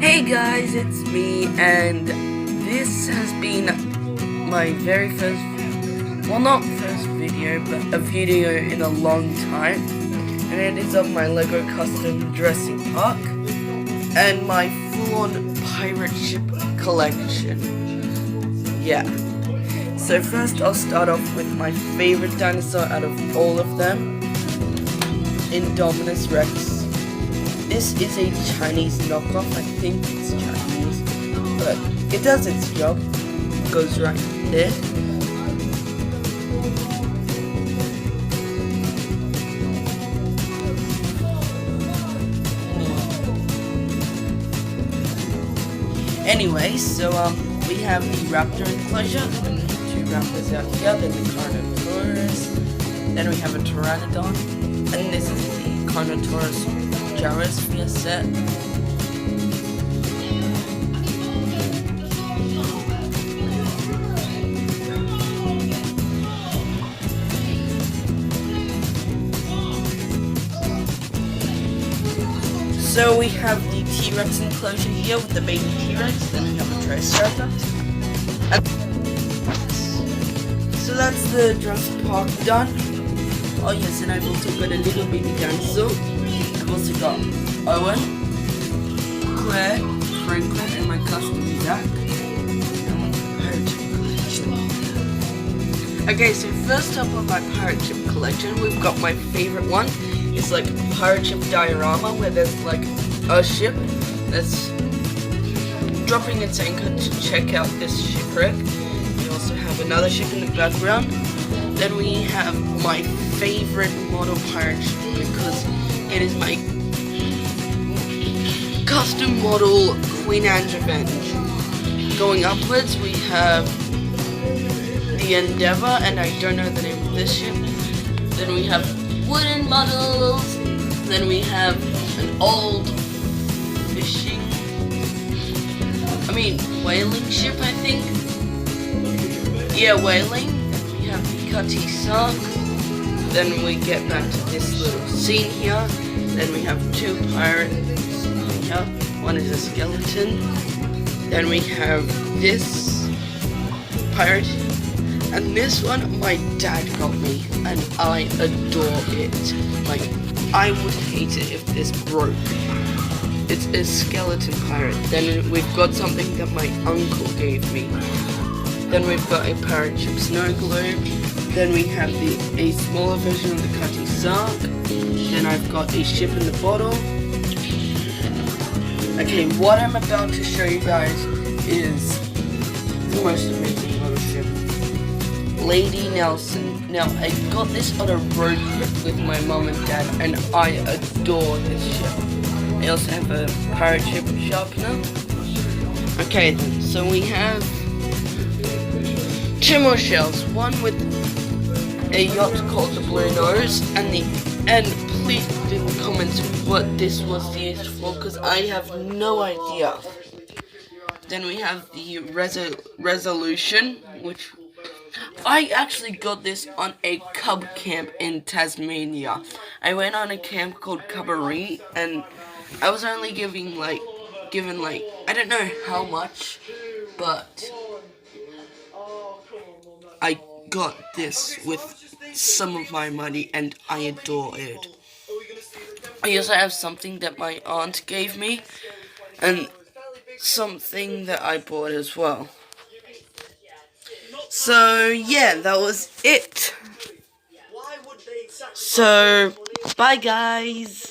Hey guys, it's me, and this has been my very first, well, not first video, but a video in a long time, and it is of my Lego custom Jurassic Park and my full-on pirate ship collection. Yeah. So first I'll start off with my favorite dinosaur out of all of them, Indominus Rex. This is a Chinese knockoff. I think it's Chinese, but it does its job. It goes right there. Anyway, so we have the raptor enclosure, two raptors out here, then the Carnotaurus, then we have a Pteranodon, and this is the Carnotaurus Jurassic set. So we have the T-Rex enclosure here with the baby T-Rex, then we have a Triceratops. So that's the Jurassic Park done. Oh yes, and I've also got a little baby dinosaur. I've also got Owen, Claire, Franklin, and my custom Zach. Okay, so first up on my pirate ship collection, we've got my favorite one. It's like a pirate ship diorama where there's like a ship that's dropping its anchor to check out this shipwreck. We also have another ship in the background. Then we have my favorite model pirate ship because it is my custom model Queen Anne's Revenge. Going upwards, we have the Endeavour, and I don't know the name of this ship. Then we have wooden models. Then we have an old whaling ship, I think. Yeah, whaling. Then we have the Cutty Sark. Then we get back to this little scene here. Then we have two pirates here. One is a skeleton. Then we have this pirate. And this one my dad got me. And I adore it. Like, I would hate it if this broke. It's a skeleton pirate. Then we've got something that my uncle gave me. Then we've got a pirate ship snow globe. Then we have a smaller version of the Cutty Sark. Then I've got a ship in the bottle. Okay, what I'm about to show you guys is the most amazing model ship. Lady Nelson. Now, I got this on a road trip with my mom and dad, and I adore this ship. I also have a pirate ship sharpener. Okay then, so we have two more shells. One with a yacht called the Blue Nose, and please put in the comments what this was used for, because I have no idea. Then we have the Resolution, which I actually got this on a cub camp in Tasmania. I went on a camp called Cubbaree, and I was only given like, I don't know how much, but I got this with some of my money, and I adore it. I also have something that my aunt gave me, and something that I bought as well. So yeah, that was it. So bye guys.